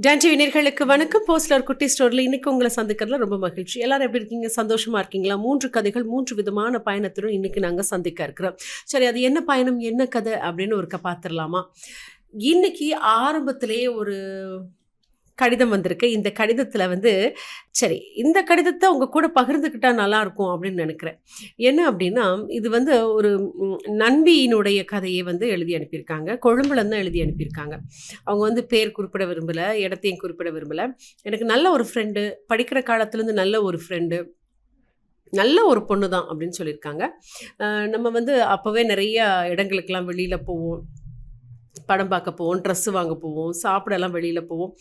Don TV நேயர்களுக்கு வணக்கம். போஸ்ட்லர் குட்டி ஸ்டோரியில் இன்னைக்கு உங்களை சந்திக்கிறதுல ரொம்ப மகிழ்ச்சி. எல்லாரும் எப்படி இருக்கீங்க? சந்தோஷமா இருக்கீங்களா? 3 கதைகள் 3 விதமான பயணத்துடன் இன்னைக்கு நாங்கள் சந்திக்க இருக்கிறோம். சரி, அது என்ன பயணம், என்ன கதை அப்படின்னு ஒரு பார்த்துடலாமா? இன்னைக்கு ஆரம்பத்திலேயே ஒரு கடிதம் வந்திருக்கு. இந்த கடிதத்தில் சரி, இந்த கடிதத்தை உங்கள் கூட பகிர்ந்துக்கிட்டா நல்லாயிருக்கும் அப்படின்னு நினைக்கிறேன். என்ன அப்படின்னா, இது ஒரு நண்பியினுடைய கதையை எழுதி அனுப்பியிருக்காங்க. கொழும்புலேருந்து தான் எழுதி அனுப்பியிருக்காங்க. அவங்க பேர் குறிப்பிட விரும்பலை, இடத்தையும் குறிப்பிட விரும்பலை. எனக்கு நல்ல ஒரு ஃப்ரெண்டு, படிக்கிற காலத்துலேருந்து நல்ல ஒரு ஃப்ரெண்டு, நல்ல ஒரு பொண்ணு தான் அப்படின்னு சொல்லியிருக்காங்க. நம்ம அப்போவே நிறைய இடங்களுக்கெல்லாம் வெளியில் போவோம், படம் பார்க்க போவோம், ட்ரெஸ்ஸு வாங்க போவோம், சாப்பிடலாம் வெளியில் போவோம்.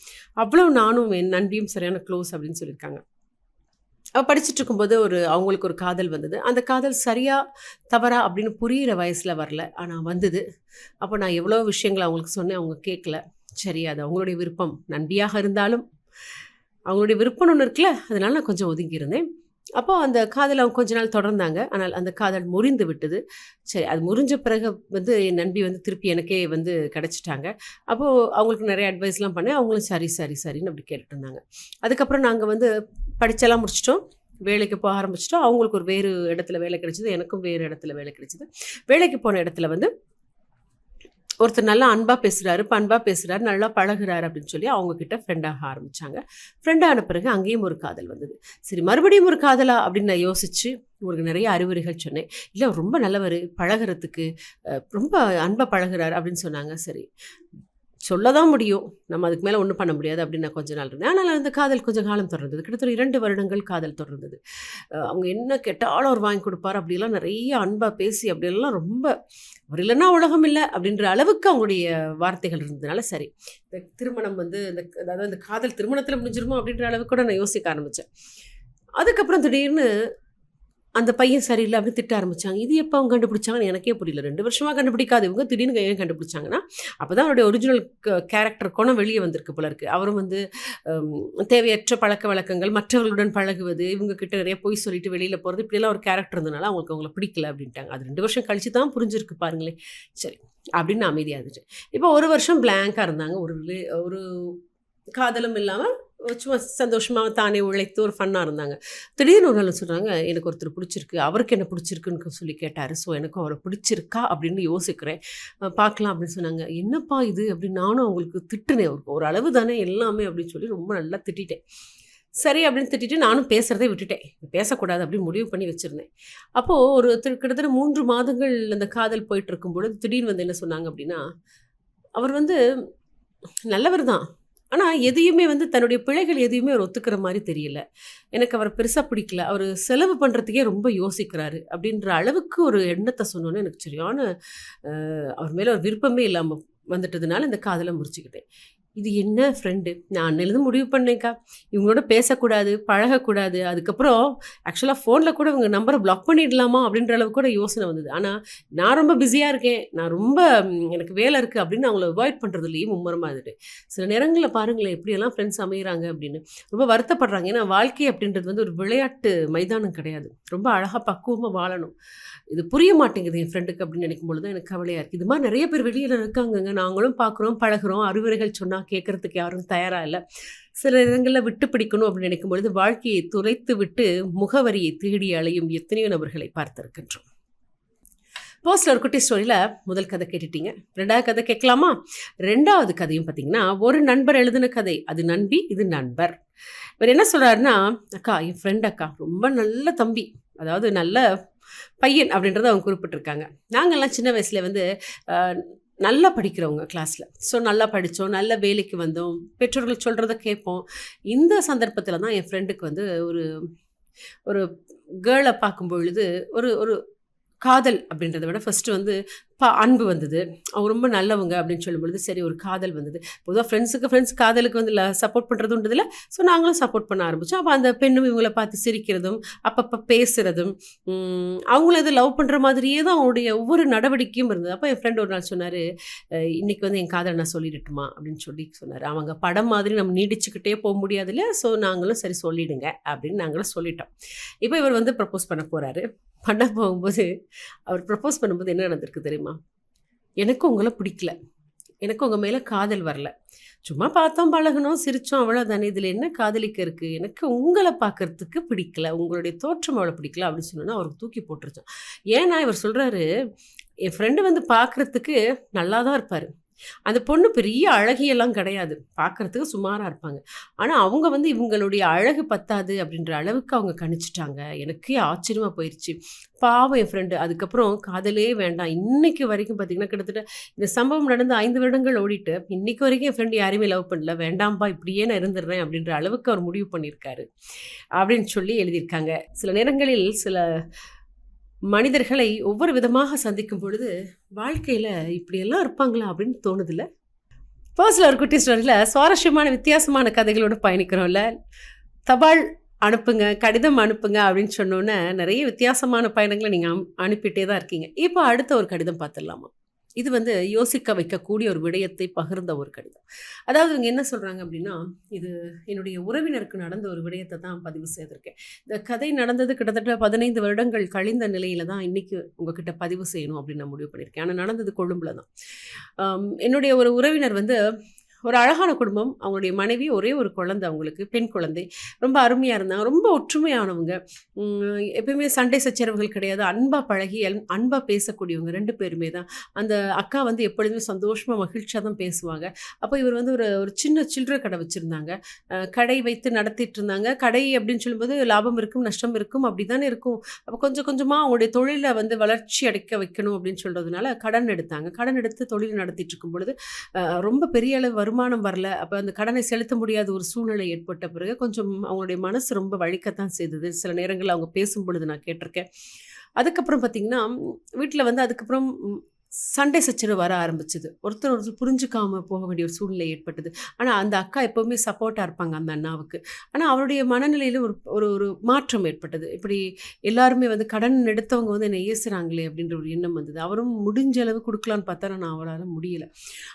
அவ்வளோ நானும் என் நண்பியும் சரியான க்ளோஸ் அப்படின்னு சொல்லியிருக்காங்க. அவள் படிச்சுட்டு இருக்கும்போது அவங்களுக்கு ஒரு காதல் வந்தது. அந்த காதல் சரியா தவறா அப்படின்னு புரிகிற வயசில் வரல, ஆனால் வந்தது. அப்போ நான் எவ்வளோ விஷயங்களை அவங்களுக்கு சொன்னேன், அவங்க கேட்கல. சரி, அது அவங்களுடைய விருப்பம். நண்பியாக இருந்தாலும் அவங்களுடைய விருப்பம்னு ஒன்று இருக்குல்ல, அதனால நான் கொஞ்சம் ஒதுங்கியிருந்தேன். அப்போது அந்த காதல் அவங்க கொஞ்ச நாள் தொடர்ந்தாங்க. ஆனால் அந்த காதல் முறிந்து விட்டது. சரி, அது முறிஞ்ச பிறகு என் நண்பி திருப்பி எனக்கே கிடச்சிட்டாங்க. அப்போது அவங்களுக்கு நிறைய அட்வைஸ்லாம் பண்ணேன். அவங்களும் சரி சரி சரின்னு அப்படி கேட்டுட்டு இருந்தாங்க. அதுக்கப்புறம் நாங்கள் படிச்செல்லாம் முடிச்சிட்டோம், வேலைக்கு போக ஆரம்பிச்சிட்டோம். அவங்களுக்கு ஒரு வேறு இடத்துல வேலை கிடைச்சிது, எனக்கும் வேறு இடத்துல வேலை கிடைச்சிது. வேலைக்கு போன இடத்துல ஒருத்தர் நல்லா அன்பாக பேசுகிறாரு, நல்லா பழகுறாரு அப்படின்னு சொல்லி அவங்கக்கிட்ட ஃப்ரெண்டாக ஆரம்பித்தாங்க. ஃப்ரெண்டான பிறகு அங்கேயும் ஒரு காதல் வந்தது. சரி, மறுபடியும் ஒரு காதலா அப்படின்னு நான் யோசித்து உங்களுக்கு நிறைய அறிவுரைகள் சொன்னேன். இல்லை, ரொம்ப நல்லவர், பழகிறதுக்கு ரொம்ப அன்பாக பழகுறாரு அப்படின்னு சொன்னாங்க. சரி, சொல்ல தான் முடியும், நம்ம அதுக்கு மேலே ஒன்றும் பண்ண முடியாது அப்படின்னு நான் கொஞ்ச நாள் இருந்தேன். ஆனால் அந்த காதல் கொஞ்சம் காலம் தொடர்ந்தது. கிட்டத்தட்ட 2 வருடங்கள் காதல் தொடர்ந்தது. அவங்க என்ன கேட்டாலும் அவர் வாங்கி கொடுப்பார். அப்படிலாம் நிறைய அன்பாக பேசி அப்படியெல்லாம் ரொம்ப, அவர் இல்லைன்னா உலகம் இல்லை அப்படின்ற அளவுக்கு அவங்களுடைய வார்த்தைகள் இருந்ததுனால சரி, இந்த திருமணம் அதாவது அந்த காதல் திருமணத்தில் முடிஞ்சிருமோ அப்படின்ற அளவுக்கு கூட நான் யோசிக்க ஆரம்பித்தேன். அதுக்கப்புறம் திடீர்னு அந்த பையன் சரியில்லை அப்படின்னு திட்ட ஆரம்பித்தாங்க. இது எப்போ அவங்க கண்டுபிடிச்சாங்கன்னு எனக்கே புரியல. 2 வருஷமாக கண்டுபிடிக்காது இவங்க திடீர்னு ஏன் கண்டுபிடிச்சாங்கன்னா, அப்போ தான் அவருடைய ஒரிஜினல் கேரக்டர் கோணம் வெளியே வந்திருக்கு போல இருக்குது. அவரும் தேவையற்ற பழக்க வழக்கங்கள், மற்றவர்களுடன் பழகுவது, இவங்கக்கிட்ட நிறைய பொய் சொல்லிட்டு வெளியில் போகிறது, இப்படியெல்லாம் ஒரு கேரக்டர் இருந்ததுனால அவங்கள பிடிக்கல அப்படின்ட்டாங்க. அது 2 வருஷம் கழிச்சு தான் புரிஞ்சிருக்கு பாருங்களேன். சரி அப்படின்னு நான் அமைதியாக இருந்துட்டேன். இப்போ 1 வருஷம் பிளாங்காக இருந்தாங்க. ஒரு காதலும் இல்லாமல் சும்மா சந்தோஷமாக தானே உழைத்து ஒரு ஃபன்னாக இருந்தாங்க. திடீர்னு ஒரு நாள் சொல்கிறாங்க, எனக்கு ஒருத்தர் பிடிச்சிருக்கு, அவருக்கு என்ன பிடிச்சிருக்குன்னு சொல்லி கேட்டார். ஸோ எனக்கும் அவரை பிடிச்சிருக்கா அப்படின்னு யோசிக்கிறேன், பார்க்கலாம் அப்படின்னு சொன்னாங்க. என்னப்பா இது அப்படின்னு நானும் அவங்களுக்கு திட்டுனேன். ஒரு அளவு தானே எல்லாமே அப்படின்னு சொல்லி ரொம்ப நல்லா திட்டிட்டேன். சரி அப்படின்னு திட்டிட்டு நானும் பேசுகிறதே விட்டுட்டேன். பேசக்கூடாது அப்படின்னு முடிவு பண்ணி வச்சுருந்தேன். அப்போது ஒரு கிட்டத்தட்ட 3 மாதங்கள் அந்த காதல் போயிட்டு இருக்கும் பொழுது திடீர்னு என்ன சொன்னாங்க அப்படின்னா, அவர் நல்லவர் தான், ஆனால் எதையுமே தன்னுடைய பிழைகள் எதையுமே அவர் ஒத்துக்கிற மாதிரி தெரியல. எனக்கு அவரை பெருசாக பிடிக்கல, அவர் செலவு பண்ணுறதுக்கே ரொம்ப யோசிக்கிறாரு அப்படின்ற அளவுக்கு ஒரு எண்ணத்தை சொன்னோன்னே எனக்கு சரியான அவர் மேலே ஒரு விருப்பமே இல்லாமல் வந்துட்டதுனால இந்த காதலை முறிச்சுக்கிட்டேன். இது என்ன ஃப்ரெண்டு, நான் அன்னையிலேருந்து முடிவு பண்ணேன்க்கா, இவங்களோட பேசக்கூடாது, பழகக்கூடாது. அதுக்கப்புறம் ஆக்சுவலாக ஃபோனில் கூட இவங்க நம்பரை பிளாக் பண்ணிடலாமா அப்படின்ற அளவுக்கு கூட யோசனை வந்தது. ஆனால் நான் ரொம்ப பிஸியாக இருக்கேன், நான் ரொம்ப எனக்கு வேலை இருக்குது அப்படின்னு அவங்கள அவாய்ட் பண்ணுறதுலேயே மும்முரமாக இருந்துட்டேன். சில நேரங்களில் பாருங்களேன் எப்படியெல்லாம் ஃப்ரெண்ட்ஸ் அமைகிறாங்க அப்படின்னு ரொம்ப வருத்தப்படுறாங்க. ஏன்னா வாழ்க்கை அப்படின்றது ஒரு விளையாட்டு மைதானம் கிடையாது, ரொம்ப அழகாக பக்குவமாக வாழணும். இது புரிய மாட்டேங்குது என் ஃப்ரெண்டுக்கு அப்படின்னு நினைக்கும் பொழுது தான் எனக்கு கவலையாக இருக்குது. இது மாதிரி நிறைய பேர் வெளியில் இருக்காங்கங்க, நாங்களும் பார்க்குறோம், பழகுறோம், அறிவுரைகள் சொன்னால் கேட்குறதுக்கு யாரும் தயாராக இல்லை. சில இடங்களில் விட்டு பிடிக்கணும் அப்படின்னு நினைக்கும் பொழுது வாழ்க்கையை துளைத்து விட்டு முகவரியை தேடி அலையும் எத்தனையோ நபர்களை பார்த்திருக்கின்றோம். போஸ்ட்ல ஒரு குட்டி ஸ்டோரியில் முதல் கதை கேட்டுட்டீங்க. 2வது கதை கேட்கலாமா? 2வது கதையும் பார்த்தீங்கன்னா ஒரு நண்பர் எழுதின கதை. அது நண்பி, இது நண்பர். இவர் என்ன சொல்கிறாருன்னா, அக்கா என் ஃப்ரெண்ட் அக்கா ரொம்ப நல்ல தம்பி, அதாவது நல்ல பையன் அப்படின்றத அவங்க குறிப்பிட்டிருக்காங்க. நாங்கள்லாம் சின்ன வயசில் நல்லா படிக்கிறவங்க கிளாஸில். ஸோ நல்லா படித்தோம், நல்ல வேலைக்கு வந்தோம், பெற்றோர்கள் சொல்கிறத கேட்போம். இந்த சந்தர்ப்பத்தில் தான் என் ஃப்ரெண்டுக்கு ஒரு ஒரு கேர்ளை பார்க்கும் பொழுது ஒரு ஒரு காதல் அப்படின்றத விட ஃபஸ்ட்டு அன்பு வந்தது. அவங்க ரொம்ப நல்லவங்க அப்படின்னு சொல்லும்பொழுது சரி ஒரு காதல் வந்தது. பொதுவாக ஃப்ரெண்ட்ஸ் காதலுக்கு சப்போர்ட் பண்ணுறதுன்றதில்ல. ஸோ நாங்களும் சப்போர்ட் பண்ண ஆரம்பித்தோம். அப்போ அந்த பெண்ணும் இவங்களை பார்த்து சிரிக்கிறதும், அப்பப்போ பேசுகிறதும், அவங்கள இது லவ் பண்ணுற மாதிரியே தான் அவங்களுடைய ஒவ்வொரு நடவடிக்கையும் இருந்தது. அப்போ என் ஃப்ரெண்ட் ஒரு நாள் சொன்னார், இன்றைக்கி என் காதலை நான் சொல்லிடட்டுமா அப்படின்னு சொல்லி சொன்னார். அவங்க படம் மாதிரி நம்ம நீடிச்சுக்கிட்டே போக முடியாது இல்லையா, ஸோ நாங்களும் சரி சொல்லிவிடுங்க அப்படின்னு நாங்களும் சொல்லிட்டோம். இப்போ இவர் ப்ரப்போஸ் பண்ண போகிறாரு. பண்ண போகும்போது அவர் ப்ரப்போஸ் பண்ணும்போது என்ன நடந்திருக்கு தெரியுமா? எனக்கு உங்களை பிடிக்கல, எனக்கு உங்க மேல காதல் வரல. சும்மா பார்த்தோம், பழகுனோம், சிரிச்சோம் அவ்வளோதானே. இதில என்ன காதலிக்க இருக்கு? எனக்கு உங்கள பார்க்கறதுக்கு பிடிக்கல. உங்களுடைய தோற்றம் அவ்வளோ பிடிக்கல அப்படின்னு சொன்னோனே, அவருக்கு தூக்கி போட்டுருச்சாம். ஏன்னா இவர் சொல்றாரு, என் ஃப்ரெண்டு வந்து பார்க்கறதுக்கு நல்லா தான் இருப்பாரு. அந்த பொண்ணு பெரிய அழகியெல்லாம் கிடையாது. பார்க்கறதுக்கு சுமாரா இருப்பாங்க. ஆனா, அவங்க வந்து இவங்களுடைய அழகு பத்தாது அப்படின்ற அளவுக்கு அவங்க கணிச்சுட்டாங்க. எனக்கே ஆச்சரியமா போயிருச்சு. பாவம் என் ஃப்ரெண்டு. அதுக்கப்புறம் காதலே வேண்டாம். இன்னைக்கு வரைக்கும் பார்த்தீங்கன்னா, கிட்டத்தட்ட இந்த சம்பவம் நடந்து 5 வருடங்கள் ஓடிட்டு, இன்னைக்கு வரைக்கும் என் ஃப்ரெண்ட் யாரையுமே லவ் பண்ணல. வேண்டாம்ப்பா இப்படியே நான் இருந்துடுறேன் அப்படின்ற அளவுக்கு அவர் முடிவு பண்ணியிருக்காரு. அப்படின்னு சொல்லி எழுதியிருக்காங்க. சில நேரங்களில் சில மனிதர்களை ஒவ்வொரு விதமாக சந்திக்கும் பொழுது, வாழ்க்கையில இப்படியெல்லாம் இருப்பாங்களா அப்படின்னு தோணுதுல்ல? பர்ஸ்ல ஒரு குட்டி ஸ்டோரியில சுவாரஸ்யமான வித்தியாசமான கதைகளோட பயணிக்கிறோம்ல. தபால் அனுப்புங்க, கடிதம் அனுப்புங்க அப்படின்னு சொன்னோனே, நெறைய வித்தியாசமான பயணங்கள நீங்க அனுப்பிட்டே தான் இருக்கீங்க. இப்போ அடுத்த ஒரு கடிதம் பார்த்துடலாமா? இது வந்து யோசிக்க வைக்கக்கூடிய ஒரு விடயத்தை பகிர்ந்த ஒரு கடிதம். அதாவது இவங்க என்ன சொல்றாங்க அப்படின்னா, இது என்னுடைய உறவினருக்கு நடந்த ஒரு விடயத்த தான் பதிவு செய்திருக்கேன். இந்த கதை நடந்தது கிட்டத்தட்ட 15 வருடங்கள் கழிந்த நிலையில தான் இன்னைக்கு உங்ககிட்ட பதிவு செய்யணும் அப்படின்னு நான் முடிவு பண்ணியிருக்கேன். ஆனா நடந்தது கொழும்புல தான். என்னுடைய ஒரு உறவினர் வந்து ஒரு அழகான குடும்பம். அவங்களுடைய மனைவி, ஒரே ஒரு குழந்தை அவங்களுக்கு, பெண் குழந்தை. ரொம்ப அருமையா இருந்தாங்க. ரொம்ப ஒற்றுமையானவங்க. எப்பயுமே சண்டை சச்சரவுகள் கிடையாது. அன்பா பழகி, அன்பா பேசக்கூடியவங்க 2 பேருமே தான். அந்த அக்கா வந்து எப்பொழுதுமே சந்தோஷமா, மகிழ்ச்சியா தான் பேசுவாங்க. அப்போ இவர் வந்து ஒரு ஒரு சின்ன சில்லறை கடை வச்சிருந்தாங்க. கடை வைத்து நடத்திட்டு இருந்தாங்க. கடை அப்படின்னு சொல்லும்போது லாபம் இருக்கும், நஷ்டம் இருக்கும். அப்படிதானே இருக்கும். அப்போ கொஞ்சம் கொஞ்சமா அவங்களுடைய தொழில வந்து வளர்ச்சி அடைக்க வைக்கணும் அப்படின்னு சொல்றதுனால கடன் எடுத்தாங்க. கடன் எடுத்து தொழில் நடத்திட்டு இருக்கும் பொழுது, ரொம்ப பெரிய அளவு வருமானம் வரல. அப்ப அந்த கடனை செலுத்த முடியாத ஒரு சூழ்நிலை ஏற்பட்ட பிறகு கொஞ்சம் அவங்களுடைய மனசு ரொம்ப வலிக்கத்தான் செய்தது. சில நேரங்கள்ல அவங்க பேசும்பொழுது நான் கேட்டிருக்கேன். அதுக்கப்புறம் பார்த்தீங்கன்னா, வீட்ல வந்து அதுக்கப்புறம் சண்டை சச்சரவு வர ஆரம்பிச்சது. ஒருத்தர் ஒருத்தர் புரிஞ்சுக்காம போக வேண்டிய ஒரு சூழ்நிலை ஏற்பட்டது. ஆனா அந்த அக்கா எப்பவுமே சப்போர்ட்டா இருப்பாங்க அந்த அண்ணாவுக்கு. ஆனா அவருடைய மனநிலையில ஒரு ஒரு ஒரு மாற்றம் ஏற்பட்டது. இப்படி எல்லாருமே வந்து கடன் எடுத்தவங்க வந்து என்ன ஏசுறாங்களே அப்படின்ற ஒரு எண்ணம் வந்தது. அவரும் முடிஞ்ச அளவு குடுக்கலான்னு பார்த்தா, ஆனா அவரால முடியல.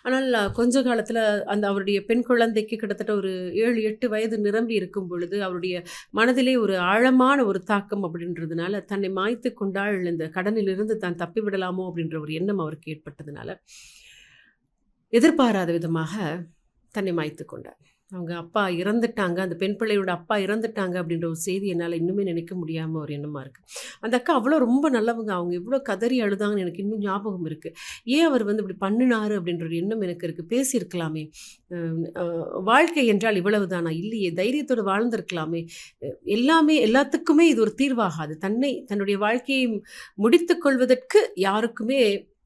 ஆனால் கொஞ்ச காலத்துல அந்த அவருடைய பெண் குழந்தைக்கு கிட்டத்தட்ட ஒரு 7, 8 வயது நிரம்பி இருக்கும் பொழுது, அவருடைய மனதிலே ஒரு ஆழமான ஒரு தாக்கம் அப்படின்றதுனால, தன்னை மாய்த்துக் கொண்டாள், இந்த கடனிலிருந்து தான் தப்பி விடலாமோ அப்படின்ற ஒரு எண்ணம் அவருக்கு ஏற்பட்டதுனால, எதிர்பாராத விதமாக தன்னை மாய்த்துக் கொண்டார். அவங்க அப்பா இறந்துட்டாங்க. அந்த பெண் பிள்ளையோட அப்பா இறந்துட்டாங்க அப்படின்ற ஒரு செய்தி என்னால இன்னுமே நினைக்க முடியாம ஒரு எண்ணமா இருக்கு. அந்த அக்கா அவ்வளோ ரொம்ப நல்லவங்க. அவங்க எவ்வளோ கதறி அழுதாங்கன்னு எனக்கு இன்னும் ஞாபகம் இருக்கு. ஏன் அவர் வந்து இப்படி பண்ணுனாரு அப்படின்ற ஒரு எண்ணம் எனக்கு இருக்கு. பேசியிருக்கலாமே. அ அ வாழ்க்கை என்றால் இவ்வளவுதானா? இல்லையே. தைரியத்தோட வாழ்ந்திருக்கலாமே. எல்லாமே எல்லாத்துக்குமே இது ஒரு தீர்வாகாது. தன்னுடைய வாழ்க்கையை முடித்துக் கொள்வதற்கு யாருக்குமே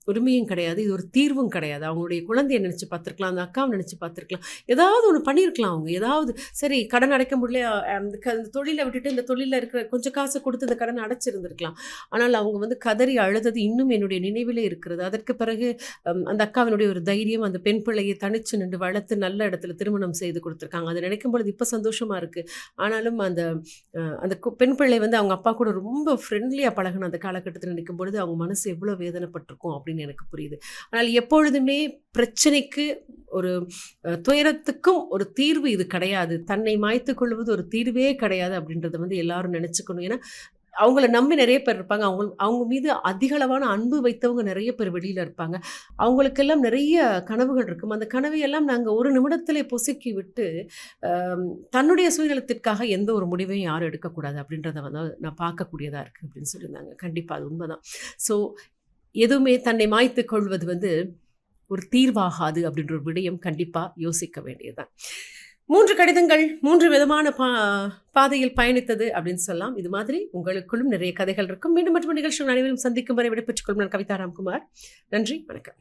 உரிமையும் கிடையாது. இது ஒரு தீர்வும் கிடையாது. அவங்களுடைய குழந்தைய நினைச்சு பார்த்துருக்கலாம். அந்த அக்காவ நினைச்சு பார்த்துருக்கலாம். ஏதாவது ஒண்ணு பண்ணியிருக்கலாம் அவங்க. ஏதாவது சரி கடன் அடைக்க முடியல, அந்த தொழில விட்டுட்டு இந்த தொழில்ல இருக்கிற கொஞ்சம் காசு குடுத்து இந்த கடன அடைச்சிருந்திருக்கலாம். ஆனால் அவங்க வந்து கதறி அழுதது இன்னும் என்னுடைய நினைவிலே இருக்கிறது. அதற்கு பிறகு அந்த அக்காவினுடைய ஒரு தைரியம், அந்த பெண் பிள்ளையை தனிச்சு நின்று வளர்த்து நல்ல இடத்துல திருமணம் செய்து குடுத்துருக்காங்க. அத நினைக்கும் பொழுது இப்ப சந்தோஷமா இருக்கு. ஆனாலும் அந்த பெண் பிள்ளை வந்து அவங்க அப்பா கூட ரொம்ப ஃப்ரெண்ட்லியா பழகுன அந்த காலகட்டத்துல நினைக்கும் பொழுது, அவங்க மனசு எவ்வளோ வேதனைப்பட்டிருக்கும் அப்படின்னு எனக்கு புரியுது. ஆனால் எப்பொழுதுமே பிரச்சனைக்கு ஒரு துயரத்துக்கும் ஒரு தீர்வு இது கிடையாது. தன்னை மாய்த்துக் கொள்வது ஒரு தீர்வே கிடையாது அப்படின்றத வந்து எல்லாரும் நினைச்சுக்கணும். ஏன்னா, அவங்கள நம்பி நெறைய பேர் இருப்பாங்க. அவங்க மீது அதிகளவான அன்பு வைத்தவங்க நெறைய பேர் வெளியில இருப்பாங்க. அவங்களுக்கெல்லாம் நெறைய கனவுகள் இருக்கும். அந்த கனவையெல்லாம் நாங்க ஒரு நிமிடத்திலே பொசுக்கி விட்டு, அ தன்னுடைய சுயநலத்திற்காக எந்த ஒரு முடிவையும் யாரும் எடுக்கக்கூடாது அப்படின்றத வந்து நான் பார்க்கக்கூடியதா இருக்கு அப்படின்னு சொல்லியிருந்தாங்க. கண்டிப்பா அது உண்மதான். ஸோ எதுவுமே தன்னை மாய்த்துக் கொள்வது வந்து ஒரு தீர்வாகாது அப்படின்ற ஒரு விடயம் கண்டிப்பா யோசிக்க வேண்டியதுதான். 3 கடிதங்கள் 3 விதமான பாதையில் பயணித்தது அப்படின்னு சொல்லலாம். இது மாதிரி உங்களுக்குள்ளும் நிறைய கதைகள் இருக்கும். மீண்டும் மற்றொரு நிகழ்ச்சியில் அனைவரும் சந்திக்கும் வரை விடைபெற்றுக் கொள்ளும் நான் கவிதா ராம்குமார். நன்றி, வணக்கம்.